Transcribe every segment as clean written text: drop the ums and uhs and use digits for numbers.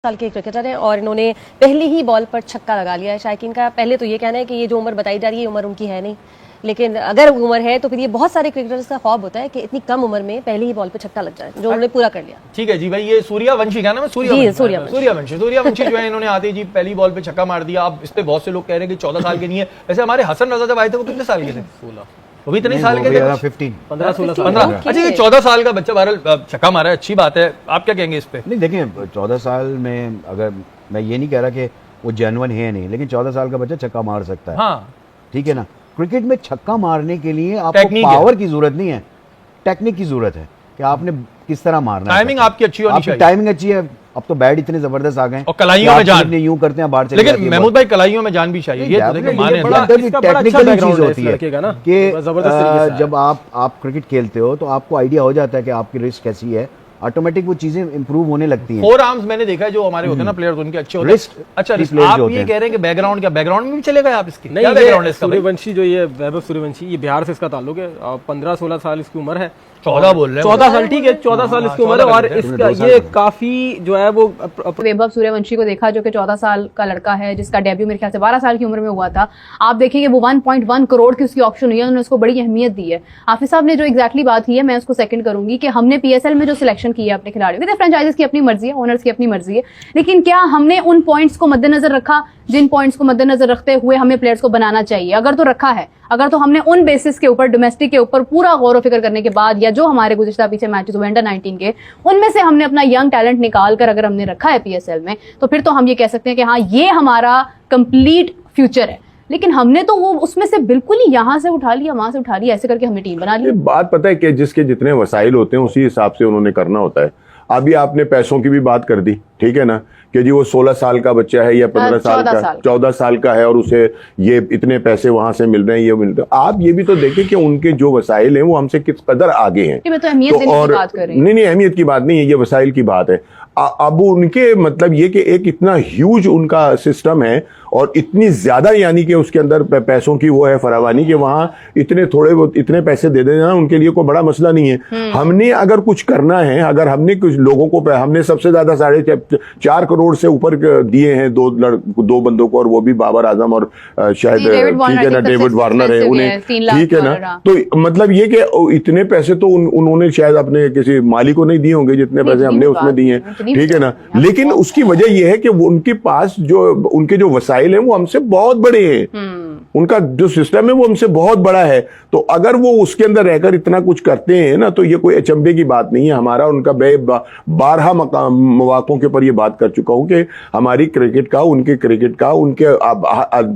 साल के क्रिकेटर हैं और इन्होंने पहली ही बॉल पर छक्का लगा लिया है। शायकीन का पहले तो ये कहना है कि ये जो उम्र बताई जा रही है उम्र उनकी है नहीं, लेकिन अगर उम्र है तो फिर ये बहुत सारे क्रिकेटर्स का ख्वाब होता है कि इतनी कम उम्र में पहली ही बॉल पे छक्का लग जाए, जो उन्होंने पूरा कर लिया। ठीक है जी भाई, ये सूर्यवंशी का नाम है, सूर्यवंशी जो है इन्होंने आते जी पहली बॉल पे छक्का मार दिया। अब इस पे बहुत से लोग कह रहे हैं कि 14 साल के नहीं है। वैसे हमारे हसन रजा जब आए थे वो कितने साल के थे? 16। वो भी इतने साल के थे, 15-16। अच्छा, ये 14 साल का बच्चा बहरहाल छक्का मारा है, अच्छी बात है। आप क्या कहेंगे इस पे? नहीं देखिए, 14 साल में, अगर मैं ये नहीं कह रहा कि वो जेन्युइन है नहीं, लेकिन 14 साल का बच्चा छक्का मार सकता है। हाँ ठीक है ना। क्रिकेट में छक्का मारने के लिए आपको पावर की जरूरत नहीं है, टेक्निक की जरूरत है कि आपने किस तरह मारना है। टाइमिंग आपकी अच्छी होनी चाहिए। टाइमिंग अच्छी है। अब तो बैट इतने जबरदस्त आ गए और कलाइयों में जान यूं करते हैं बाहर, लेकिन महमूद भाई कलाइयों में जान भी चाहिए। ये तो देखिए माने टेक्निकल चीज होती है कि जब आप क्रिकेट खेलते हो तो आपको आइडिया हो जाता है कि आपकी रिस्क कैसी है, ऑटोमेटिक वो चीजें इंप्रूव होने लगती हैं। फोर आर्म्स मैंने देखा है जो हमारे होते हैं ना प्लेयर्स, उनके अच्छे होते हैं। अच्छा, आप ये कह रहे हैं कि बैकग्राउंड, क्या बैकग्राउंड में भी चले गए आप इसके? नहीं, ये सूर्यवंशी जो ये वैभव सूर्यवंशी, ये बिहार से इसका ताल्लुक है। 15-16 साल इसकी उम्र है। 14 बोल रहे हैं? 14 साल, ठीक है, 14 साल इसकी उम्र है। और इसका ये काफी जो है वो वैभव सूर्यवंशी को देखा, जो कि 14 साल का लड़का है, जिसका डेब्यू मेरे ख्याल से 12 साल की उम्र में हुआ था। आप देखेंगे वो 1.1 करोड़ की उसकी ऑप्शन हुई है, उन्होंने उसको बड़ी अहमियत दी है। हाफिज साहब ने जो एग्जैक्टली बात की है, मैं उसको सेकंड करूंगी कि हमने पीएसएल में जो सिलेक्शन की है अपने खिलाड़ियों की, फ्रेंचाइजीज की अपनी मर्जी है, ओनर्स की अपनी मर्जी है, लेकिन क्या हमने उन पॉइंट्स को मद्देनजर रखा जिन पॉइंट्स को मद्देनजर रखते हुए हमें प्लेयर्स को बनाना चाहिए? अगर तो रखा है, अगर तो हमने उन बेसिस के ऊपर, डोमेस्टिक के ऊपर पूरा गौर फिक्र करने के बाद, या जो हमारे गुज़िश्ता पीछे मैचेस हुए अंडर 19 के, उनमें से हमने अपना यंग टैलेंट निकाल कर अगर हमने रखा है पीएसएल में, तो फिर तो हम ये कह सकते हैं कि हाँ, ये हमारा कंप्लीट फ्यूचर है। लेकिन हमने तो वो उसमें से बिल्कुल ही यहाँ से उठा लिया, वहां से उठा लिया, ऐसे करके हमने टीम बना ली। बात पता है कि जिसके जितने वसाइल होते हैं उसी हिसाब से उन्होंने करना होता है। अभी आपने पैसों की भी बात कर दी, ठीक है ना, कि जी वो 16 साल का बच्चा है या 15 साल का, 14 साल का है और उसे ये इतने पैसे वहां से मिल रहे हैं, ये मिल रहे हैं। आप ये भी तो देखें कि उनके जो वसाइल हैं वो हमसे किस कदर आगे हैं। मैं तो अहमियत की बात कर रही हूं। नहीं, अहमियत की बात नहीं है, ये वसाइल की बात है। अब उनके मतलब ये कि एक इतना ह्यूज उनका सिस्टम है और इतनी ज्यादा, यानी कि उसके अंदर पैसों की वो है फरावानी, कि वहां इतने थोड़े बहुत इतने पैसे दे देना उनके लिए कोई बड़ा मसला नहीं है। हमने अगर कुछ करना है, अगर हमने कुछ लोगों को, हमने सबसे ज्यादा 4.5 करोड़ से ऊपर दिए हैं दो बंदों को, और वो भी बाबर आजम और शायद ठीक है ना डेविड वार्नर है उन्हें, ठीक है ना। तो मतलब ये कि इतने पैसे तो उन्होंने शायद अपने किसी माली को नहीं दिए होंगे जितने पैसे हमने उसमें दिए हैं, ठीक है ना। लेकिन उसकी वजह यह है कि उनके पास जो उनके जो वसाइल हैं वो हमसे बहुत बड़े हैं, उनका जो सिस्टम है वो हमसे बहुत बड़ा है। तो अगर वो उसके अंदर रहकर इतना कुछ करते हैं ना, तो ये कोई अचंभे की बात नहीं है। हमारा उनका 12 मौकों के ऊपर ये बात कर चुका हूं कि हमारी क्रिकेट का, उनके क्रिकेट का, उनके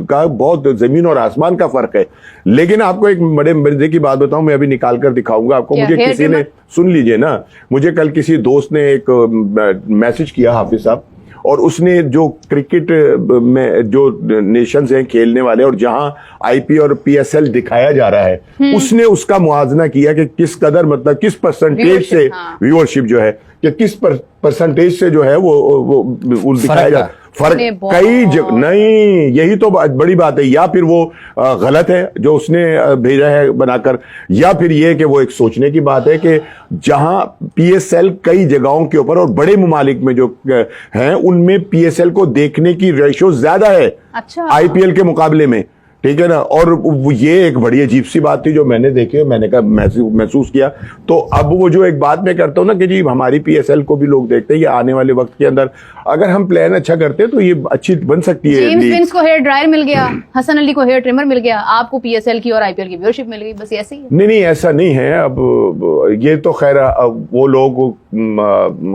का बहुत जमीन और आसमान का फर्क है। लेकिन आपको एक बड़े मजे की बात बताऊं, मैं अभी निकाल कर दिखाऊंगा आपको। मुझे किसी ने, सुन लीजिए ना, मुझे कल किसी दोस्त ने एक मैसेज किया, हाफिज साहब, और उसने जो क्रिकेट में जो नेशंस हैं खेलने वाले और जहां आईपी और पीएसएल दिखाया जा रहा है, उसने उसका मुआवजा किया कि किस कदर, मतलब किस परसेंटेज से व्यूअरशिप जो है, कि किस परसेंटेज से जो है वो दिखाया जा, फर्क कई नहीं, यही तो बड़ी बात है। या फिर वो गलत है जो उसने भेजा है बनाकर, या फिर ये कि वो एक सोचने की बात है कि जहां पीएसएल कई जगहों के ऊपर और बड़े ममालिक में जो हैं उनमें पीएसएल को देखने की रेशो ज्यादा है आईपीएल के मुकाबले में, ठीक है ना। और ये एक बड़ी अजीब सी बात थी जो मैंने देखी, मैंने कहा महसूस किया। तो अब वो जो एक बात मैं करता हूं ना कि जी हमारी पीएसएल को भी लोग देखते हैं, ये आने वाले वक्त के अंदर अगर हम प्लान अच्छा करते हैं तो ये अच्छी बन सकती है। जेम्स विंस को हेयर ड्रायर मिल गया, हसन अली को हेयर ट्रिमर मिल गया, आपको पीएसएल की और आईपीएल की व्यूअरशिप मिल गई, बस ऐसे ही। नहीं, ऐसा नहीं है। अब ये तो खैर वो लोग,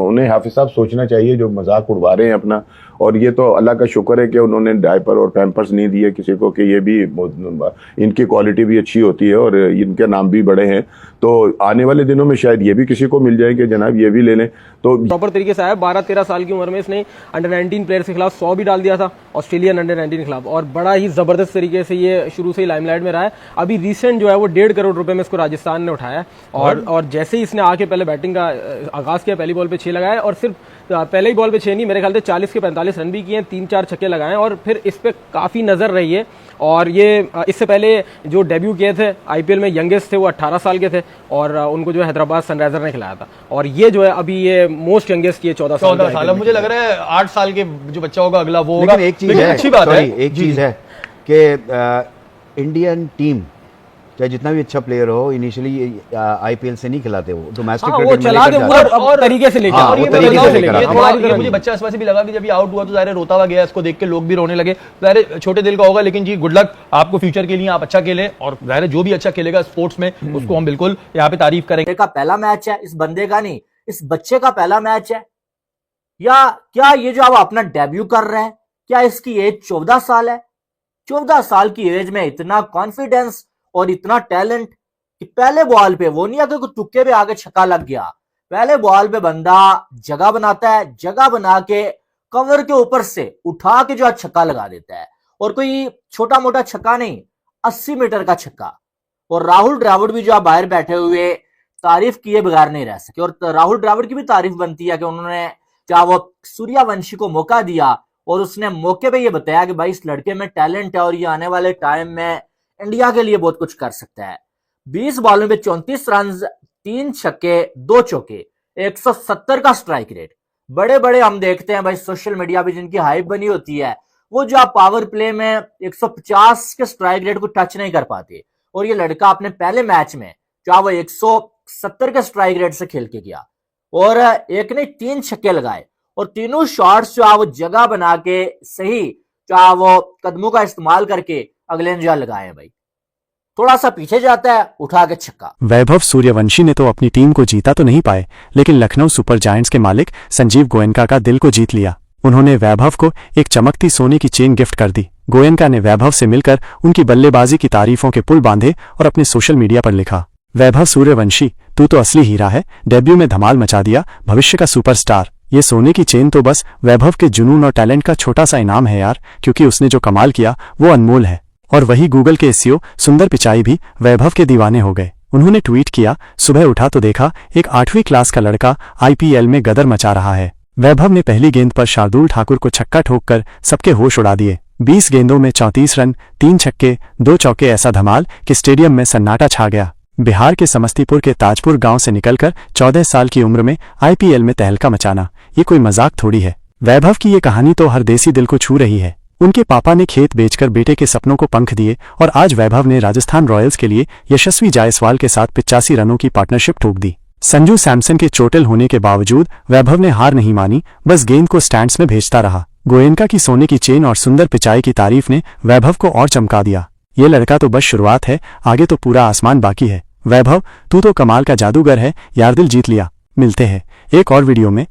उन्हें हाफिज साहब सोचना चाहिए जो मजाक उड़वा रहे हैं अपना। और ये तो अल्लाह का शुक्र है कि उन्होंने डायपर और पैम्पर्स नहीं दिए किसी को, कि ये भी इनकी क्वालिटी भी अच्छी होती है और इनके नाम भी बड़े हैं। तो आने वाले दिनों में शायद ये भी किसी को मिल जाए कि जनाब ये भी ले लें। तो प्रॉपर तरीके से आया। 12-13 साल की उम्र में इसने अंडर 19 प्लेयर्स के खिलाफ 100 भी डाल दिया था, ऑस्ट्रेलियन अंडर 19 के खिलाफ, और बड़ा ही जबरदस्त तरीके से ये शुरू से ही लाइमलाइट में रहा है। अभी रिसेंट जो है वो 1.5 करोड़ रुपए में इसको राजस्थान ने उठाया, और जैसे ही इसने आके पहले बैटिंग का आगाज किया, पहली बॉल पे 6 लगाया, और सिर्फ पहले ही बॉल पे 6 नहीं, मेरे ख्याल से 40 के 45 42 रन भी किए हैं, 3-4 छक्के लगाए और फिर इस पे काफ़ी नज़र रही है। और ये इससे पहले जो डेब्यू किए थे आईपीएल में, यंगेस्ट थे वो 18 साल के थे और उनको जो है हैदराबाद सनराइजर ने खिलाया था। और ये जो है अभी ये मोस्ट यंगेस्ट ये 14 साल। मुझे लग रहा है 8 साल के जो बच्चा होगा अगला वो होगा। एक चीज है, अच्छी बात है, एक चीज है कि इंडियन टीम चाहे जितना भी अच्छा प्लेयर हो इनिशियली आईपीएल से नहीं खिलाते, वो डोमेस्टिक वो चला दे और तरीके से लेके और ये मुझे बच्चा आसपास भी लगा कि जब ये आउट हुआ तो ज़ाहिर रोता हुआ गया, इसको देख के लोग भी रोने लगे। ज़ाहिर छोटे दिल का होगा, लेकिन जी गुड लक आपको फ्यूचर के लिए, आप अच्छा खेले और ज़ाहिर जो भी अच्छा खेलेगा स्पोर्ट्स में उसको हम बिल्कुल यहाँ पे तारीफ करेंगे। का पहला मैच है, इस बंदे का नहीं, इस बच्चे का पहला मैच है, या क्या ये जो अब अपना डेब्यू कर रहा है, क्या इसकी एज 14 साल है? 14 साल की एज में इतना कॉन्फिडेंस और इतना टैलेंट कि पहले बॉल पे वो नहीं है कि तुक्के पे आगे छक्का लग गया, पहले बॉल पे बंदा जगह बनाता है, जगह बना के कवर के ऊपर से उठा के जो छक्का लगा देता है। और कोई छोटा मोटा छक्का नहीं, 80 मीटर का छक्का। और राहुल द्रविड़ भी जो आप बाहर बैठे हुए तारीफ किए बगैर नहीं रह सके, और राहुल द्रविड़ की भी तारीफ बनती है कि उन्होंने क्या वो सूर्यवंशी को मौका दिया और उसने मौके पे ये बताया कि भाई इस लड़के में टैलेंट है और ये आने वाले टाइम में इंडिया के लिए बहुत कुछ कर सकता है। 20 बॉलों में 34 रन, 3 छक्के 2 चौके, 170 का स्ट्राइक रेट। बड़े बड़े हम देखते हैं भाई सोशल मीडिया पे जिनकी हाइप बनी होती है, वो जो आप पावर प्ले में 150 के स्ट्राइक रेट को टच नहीं कर पाते, और ये लड़का अपने पहले मैच में जो वो 170 के स्ट्राइक रेट से खेल के गया और एक ने 3 छक्के लगाए और तीनों शॉट्स जो वो जगह बना के सही जो वो कदमों का इस्तेमाल करके अगले ने जो लगाए भाई, थोड़ा सा पीछे जाता है उठा के छक्का। वैभव सूर्यवंशी ने तो अपनी टीम को जीता तो नहीं पाए, लेकिन लखनऊ सुपर जायंट्स के मालिक संजीव गोयनका का दिल को जीत लिया। उन्होंने वैभव को एक चमकती सोने की चेन गिफ्ट कर दी। गोयनका ने वैभव से मिलकर उनकी बल्लेबाजी की तारीफों के पुल बांधे और अपने सोशल मीडिया पर लिखा, वैभव सूर्यवंशी तू तो असली हीरा है, डेब्यू में धमाल मचा दिया, भविष्य का सुपरस्टार। ये सोने की चेन तो बस वैभव के जुनून और टैलेंट का छोटा सा इनाम है यार, क्योंकि उसने जो कमाल किया वो अनमोल है। और वही गूगल के एसईओ सुंदर पिचाई भी वैभव के दीवाने हो गए। उन्होंने ट्वीट किया, सुबह उठा तो देखा एक 8वीं क्लास का लड़का आईपीएल में गदर मचा रहा है। वैभव ने पहली गेंद पर शार्दुल ठाकुर को छक्का ठोककर सबके होश उड़ा दिए। 20 गेंदों में 34 रन, 3 छक्के 2 चौके, ऐसा धमाल कि स्टेडियम में सन्नाटा छा गया। बिहार के समस्तीपुर के ताजपुर गांव से निकलकर 14 साल की उम्र में आईपीएल में तहलका मचाना, ये कोई मजाक थोड़ी है। वैभव की ये कहानी तो हर देसी दिल को छू रही है। उनके पापा ने खेत बेचकर बेटे के सपनों को पंख दिए और आज वैभव ने राजस्थान रॉयल्स के लिए यशस्वी जायसवाल के साथ 85 रनों की पार्टनरशिप ठोक दी। संजू सैमसन के चोटिल होने के बावजूद वैभव ने हार नहीं मानी, बस गेंद को स्टैंड्स में भेजता रहा। गोयनका की सोने की चेन और सुंदर पिचाई की तारीफ ने वैभव को और चमका दिया। ये लड़का तो बस शुरुआत है, आगे तो पूरा आसमान बाकी है। वैभव तू तो कमाल का जादूगर है यार, दिल जीत लिया। मिलते हैं एक और वीडियो में।